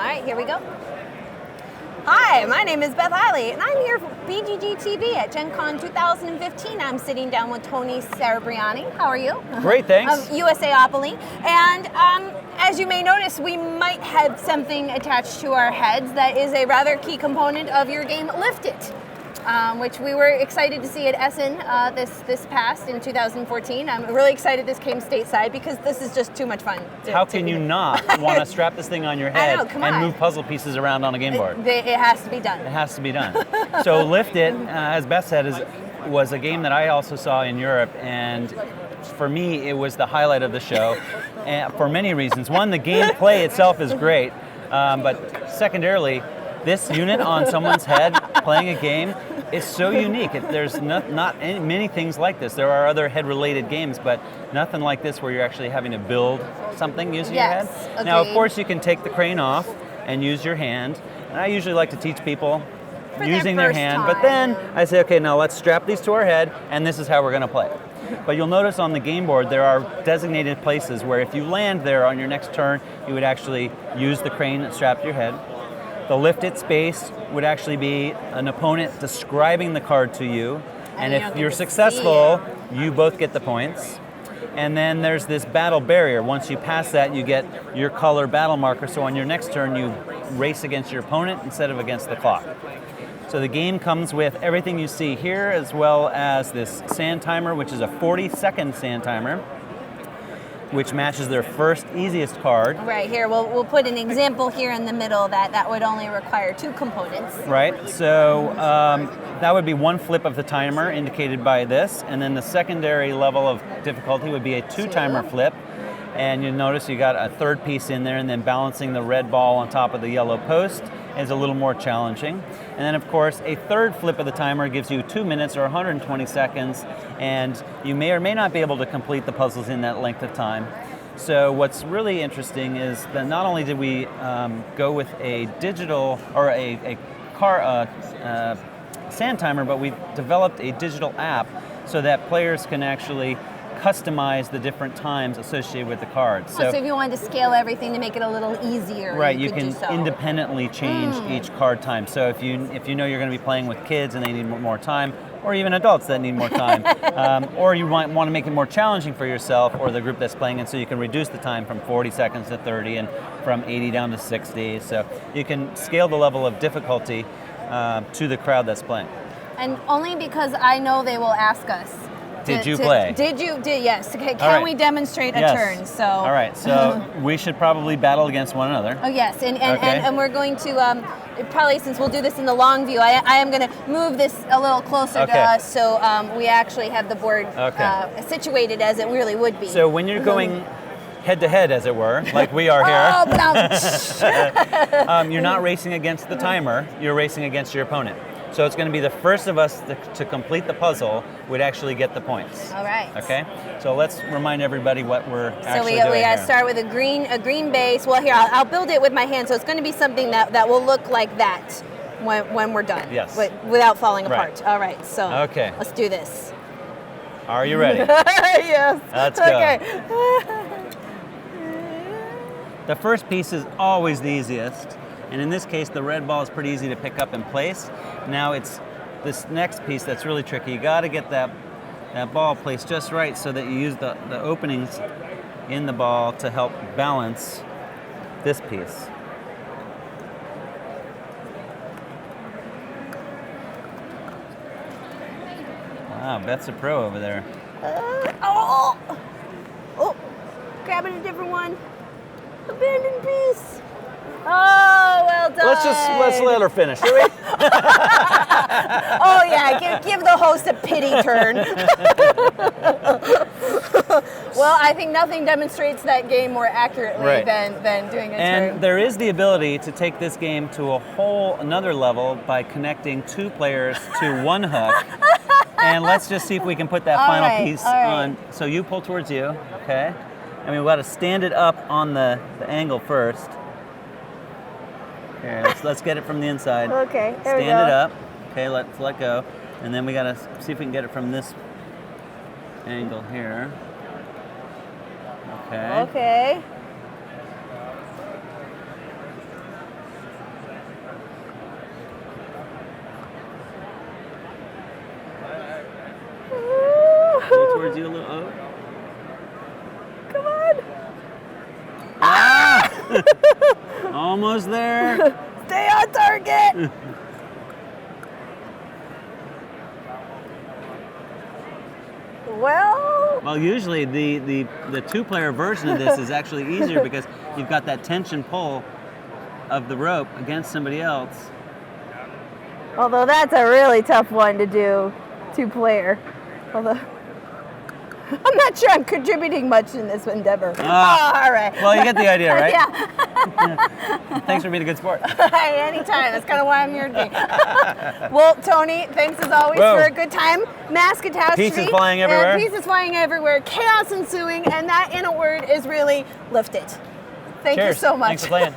right, here we go. Hi, my name is Beth Hiley, and I'm here for BGG TV at Gen Con 2015. I'm sitting down with Tony Cerebriani. How are you? Great, thanks. Of USAopoly. And as you may notice, we might have something attached to our heads that is a rather key component of your game, Lift It. Which we were excited to see at Essen this past in 2014. I'm really excited this came stateside because this is just too much fun. How can you not want to strap this thing on your head and move puzzle pieces around on a game board? It has to be done. It has to be done. So Lift It, as Beth said, was a game that I also saw in Europe, and for me it was the highlight of the show, and for many reasons. One, the gameplay itself is great, but secondarily, this unit on someone's head playing a game is so unique. There's not many things like this. There are other head-related games, but nothing like this where you're actually having to build something using your head. Agreed. Now, of course, you can take the crane off and use your hand. And I usually like to teach people using their hand, but then I say, okay, now let's strap these to our head, and this is how we're going to play. But you'll notice on the game board there are designated places where if you land there on your next turn, you would actually use the crane and strap to your head. The Lift It space would actually be an opponent describing the card to you, and if you're successful, you both get the points. And then there's this battle barrier. Once you pass that, you get your color battle marker, so on your next turn you race against your opponent instead of against the clock. So the game comes with everything you see here, as well as this sand timer, which is a 40-second sand timer, which matches their first easiest card. Right, here, we'll put an example here in the middle that would only require 2 components. Right, so that would be 1 flip of the timer indicated by this, and then the secondary level of difficulty would be a 2-timer flip, and you'll notice you got a 3rd piece in there, and then balancing the red ball on top of the yellow post is a little more challenging. And then of course, a 3rd flip of the timer gives you 2 minutes or 120 seconds, and you may or may not be able to complete the puzzles in that length of time. So what's really interesting is that not only did we go with a digital, or a sand timer, but we developed a digital app so that players can actually customize the different times associated with the cards. So if you wanted to scale everything to make it a little easier, right, you can independently change each card time. So if you know you're going to be playing with kids and they need more time, or even adults that need more time, or you might want to make it more challenging for yourself or the group that's playing, and so you can reduce the time from 40 seconds to 30 and from 80 down to 60. So you can scale the level of difficulty to the crowd that's playing. And only because I know they will ask us. Did you play? Yes. Can we demonstrate a turn? So. All right. So we should probably battle against one another. Oh yes, and we're going to probably, since we'll do this in the long view, I am going to move this a little closer to us, so we actually have the board situated as it really would be. So when you're going head to head, as it were, like we are here, you're not racing against the timer. You're racing against your opponent. So it's going to be the first of us to complete the puzzle would actually get the points. All right. Okay. So let's remind everybody what we're actually doing. So we got to start with a green base. Well, here I'll build it with my hand. So it's going to be something that will look like that when we're done. Yes. Without falling apart. All right. So let's do this. Are you ready? Yes. Let's go. Okay. The first piece is always the easiest. And in this case, the red ball is pretty easy to pick up and place. Now it's this next piece that's really tricky. You got to get that ball placed just right so that you use the openings in the ball to help balance this piece. Wow, Beth's a pro over there. Oh, grabbing a different one. Abandoned piece. Oh, well done. Let's let her finish, shall we? Oh yeah, give the host a pity turn. Well, I think nothing demonstrates that game more accurately than doing a turn. And there is the ability to take this game to another level by connecting 2 players to 1 hook. And let's just see if we can put that final piece on. So you pull towards you, okay? And we've got to stand it up on the angle first. Here, let's get it from the inside. Okay, there Stand we go. it up. Okay, let's let go. And then we got to see if we can get it from this angle here. Okay. Okay. Almost there. Stay on target. Well, usually the two-player version of this is actually easier because you've got that tension pull of the rope against somebody else. although that's a really tough one to do, two-player. Although I'm not sure I'm contributing much in this endeavor. All right. Well, you get the idea, right? Yeah. Thanks for being a good sport. Hey, anytime. That's kind of why I'm here today. Well, Tony, thanks as always Whoa. for a good time. Mass catastrophe. Pieces flying everywhere. And pieces flying everywhere. Chaos ensuing, and that, in a word, is really lift it. Thank you Cheers. so much. Thanks for playing.